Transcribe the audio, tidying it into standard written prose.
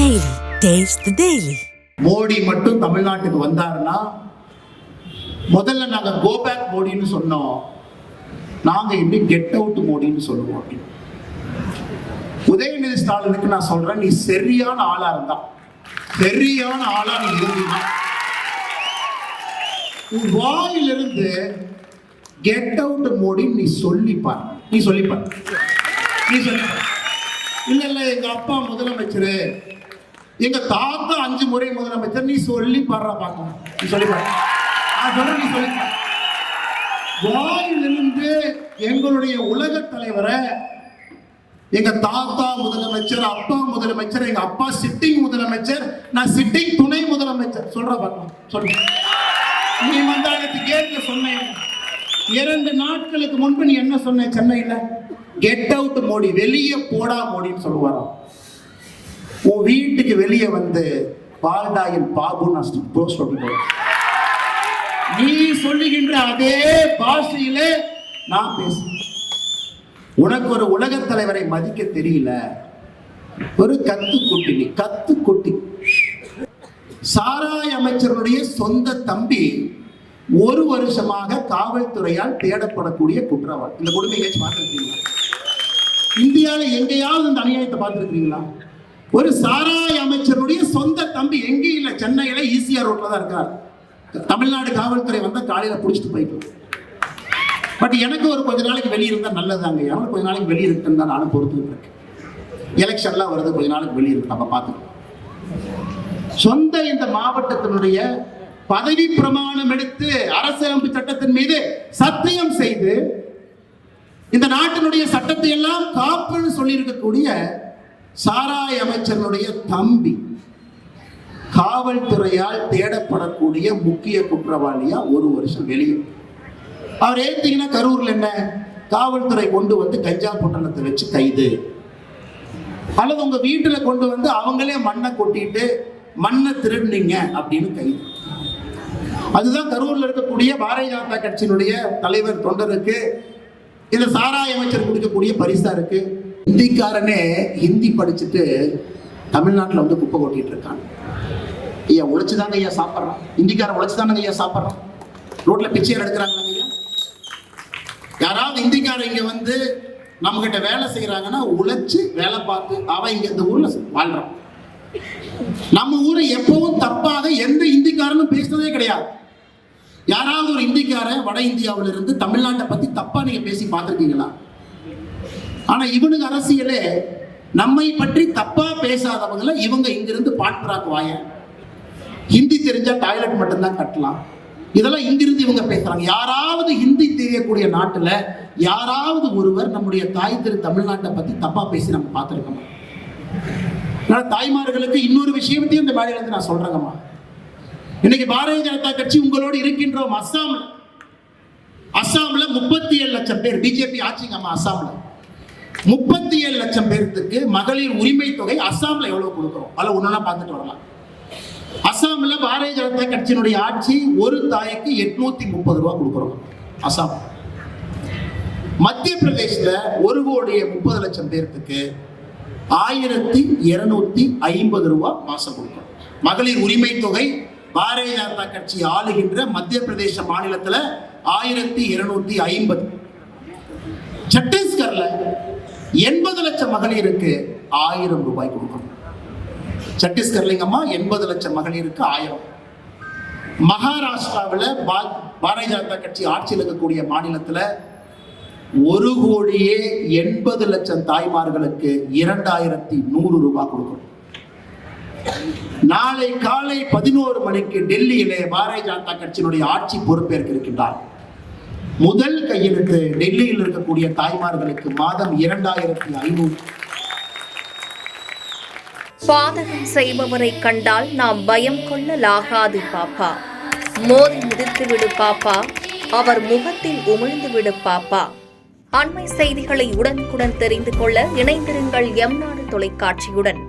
Daily. Taste the Daily. Modi மட்டும் தமிழ்நாட்டுக்கு வந்தாருன்னா முதல்ல நாங்க கோ பேக் மோடின்னு சொன்னோம், நாங்க இன்னும் கெட் அவுட் மோடின்னு சொல்லுவோம். உதயநிதி ஸ்டாலினுக்கு நான் சொல்றேன், நீ சரியான ஆளா இருந்தா, சரியான ஆளா நீ இருந்தா, உன் வாயிலிருந்து கெட் அவுட் மோடி நீ சொல்லிப்பார், நீ சொல்லிப்பார், நீ சொல்லிப்பார். இல்ல இல்ல எங்க அப்பா முதலமைச்சர், எங்க தாத்தா 5 முறை முதலமைச்சர், நீ சொல்லி பாடுற பார்க்கணும், நீ சொல்லி பாரு, நீ சொல்லி பாரு. வாயிலிருந்து எங்களுடைய உலக தலைவரை எங்க தாத்தா முதலமைச்சர், அப்பா முதலமைச்சர், எங்க அப்பா சிட்டிங் முதலமைச்சர், நான் சிட்டிங் துணை முதலமைச்சர் சொல்ற பார்க்கணும், சொல்ற. நீ மந்தானத்து கேட்ல சொன்னேன் 2 நாட்களுக்கு முன்பு, நீ என்ன சொன்ன சென்னையில? கெட் அவுட் மோடி, வெளியே போடா மோடின்னு சொல்லுவாராம். உன் வீட்டுக்கு வெளியே வந்து பால்டாயின் பாபு நீ சொல்லுகின்ற அதே பாஷையிலே நான் பேசுறேன். உனக்கு ஒரு உலக தலைவரை மதிக்க தெரியல, ஒரு கத்துக்குட்டி, நீ கத்துக்குட்டி. சாராய அமைச்சருடைய சொந்த தம்பி 1 வருஷமாக காவல்துறையால் தேடப்படக்கூடிய குற்றவாளி. இந்த கொடுமை எங்கேயாச்சும் பார்த்துருக்கீங்களா? இந்தியாவில் எங்கேயாவது இந்த அநியாயத்தை பார்த்துருக்கீங்களா? ஒரு சாராய அமைச்சருடைய சொந்த தம்பி எங்கேயும் இல்லை, சென்னையில ஈசிஆர் ரோட்ல தான் இருக்கார். தமிழ்நாடு காவல்துறை வந்தா காலையில புடிச்சிட்டு போயிட்டு. பட் எனக்கு ஒரு கொஞ்ச நாளைக்கு வெளியே இருந்தா நல்லதாங்க, எனக்கு கொஞ்ச நாளைக்கு வெளியே இருக்குன்னு தான் நானும் பொறுத்து இருக்கேன். எலெக்ஷன்லாம் வருது, கொஞ்ச நாளைக்கு வெளியே இருக்கு, நம்ம பார்த்துக்கலாம். சொந்த இந்த மாவட்டத்தினுடைய பதவி பிரமாணம் எடுத்து அரசியலமைப்பு சட்டத்தின் மீது சத்தியம் செய்து இந்த நாட்டினுடைய சட்டத்தை எல்லாம் காப்புன்னு சொல்லி இருக்கக்கூடிய சாராய அமைச்சருடைய தம்பி காவல்துறையால் தேடப்படக்கூடிய முக்கிய குற்றவாளியா 1 வருஷம் வெளியே. அவர் ஏத்தீங்கன்னா கரூர்ல என்ன, காவல்துறை கொண்டு வந்து கஞ்சா பொட்டலத்தை வச்சு கைது, அல்லது உங்க வீட்டுல கொண்டு வந்து அவங்களே மண்ணை கொட்டிட்டு மண்ணை திருடுனீங்க அப்படின்னு கைது. அதுதான் கரூர்ல இருக்கக்கூடிய பாரதிய ஜனதா கட்சியினுடைய தலைவர் தொண்டருக்கு இந்த சாராய அமைச்சர் கொடுக்கக்கூடிய பரிசா இருக்கு. ஹிந்திக்காரனே ஹிந்தி படிச்சுட்டு தமிழ்நாட்டில் வந்து குப்பை கொட்டிட்டு இருக்காங்க. ஐயா உழைச்சுதாங்க ஐயா சாப்பிட்றான், ஹிந்திக்காரன் உழைச்சுதானங்க ஐயா சாப்பிட்றான், ரோட்ல பிச்சை எடுக்கிறாங்க ஐயா. யாராவது ஹிந்திக்காரன் இங்க வந்து நம்ம கிட்ட வேலை செய்யறாங்கன்னா உழைச்சு வேலை பார்த்து அவன் இங்க இந்த ஊர்ல வாழ்றான். நம்ம ஊரை எப்பவும் தப்பாக எந்த இந்திக்காரனும் பேசுனதே கிடையாது. யாராவது ஒரு இந்திக்காரன் வட இந்தியாவில இருந்து தமிழ்நாட்டை பத்தி தப்பா நீங்க பேசி பார்த்துருக்கீங்களா? ஆனா இவனுக்கு அரசியலே நம்மை பற்றி தப்பா பேசாதவங்களை இவங்க இங்கிருந்து பாட்பராக்குவாய. ஹிந்தி தெரிஞ்சா டாய்லெட் மட்டும்தான் கட்டலாம், இதெல்லாம் இங்கிருந்து இவங்க பேசுறாங்க. யாராவது ஹிந்தி தெரியக்கூடிய நாட்டுல யாராவது ஒருவர் நம்முடைய தாய் திரு தமிழ்நாட்டை பத்தி தப்பா பேசி நம்ம பார்த்துருக்கோமா? தாய்மார்களுக்கு இன்னொரு விஷயத்தையும் இந்த மேடையில இருந்து நான் சொல்றேங்கம்மா. இன்னைக்கு பாரதிய ஜனதா கட்சி உங்களோடு இருக்கின்றோம். அஸ்ஸாம்ல 37 லட்சம் பேர் பிஜேபி ஆட்சிங்கம்மா. அஸ்ஸாம்ல 37 லட்சம் பேருக்கு மகளிர் உரிமை தொகை அஸ்ஸாம்ல எவ்வளவு கொடுக்கிறோம், அதில் ஒன்னொன்னா பார்த்துட்டு வரலாம். அஸ்ஸாம்ல பாரதிய ஜனதா கட்சியினுடைய ஆட்சி ஒரு தாய்க்கு 830 ரூபாய் கொடுக்கிறோம் அஸ்ஸாம். மத்திய பிரதேசல 1,30,00,000 பேருக்கு 1,250 ரூபாய் மாசம் கொடுக்கிறோம். மகளிர் உரிமை தொகை பாரதிய ஜனதா கட்சி ஆளுகின்ற மத்திய பிரதேச மாநிலத்துல 1,250. சத்தீஸ்கர்ல 80 லட்சம் மகளிருக்கு 1000 ரூபாய் கொடுக்கணும். சத்தீஸ்கர்லிங்கம்மா 80 லட்சம் மகளிருக்கு 1000. மகாராஷ்டிராவில் பாரதிய ஜனதா கட்சி ஆட்சியில் இருக்கக்கூடிய மாநிலத்துல 1,80,00,000 தாய்மார்களுக்கு 2,100 ரூபாய் கொடுக்கணும். நாளை காலை 11 மணிக்கு டெல்லியிலே பாரதிய ஜனதா கட்சியினுடைய ஆட்சி பொறுப்பேற்க இருக்கின்றார். முதல் கையெழுத்து டெல்லியில் இருக்கக்கூடிய தாய்மார்களுக்கு மாதம் 2,500. பாதகம் செய்பவரை கண்டால் நாம் பயம் கொள்ளலாகாது பாப்பா. மோதி மிதித்து விடு பாப்பா, அவர் முகத்தில் உமிழ்ந்து விடு பாப்பா. அண்மை செய்திகளை உடனுக்குடன் தெரிந்து கொள்ள இணைந்திருங்கள் எம் நாடு தொலைக்காட்சியுடன்.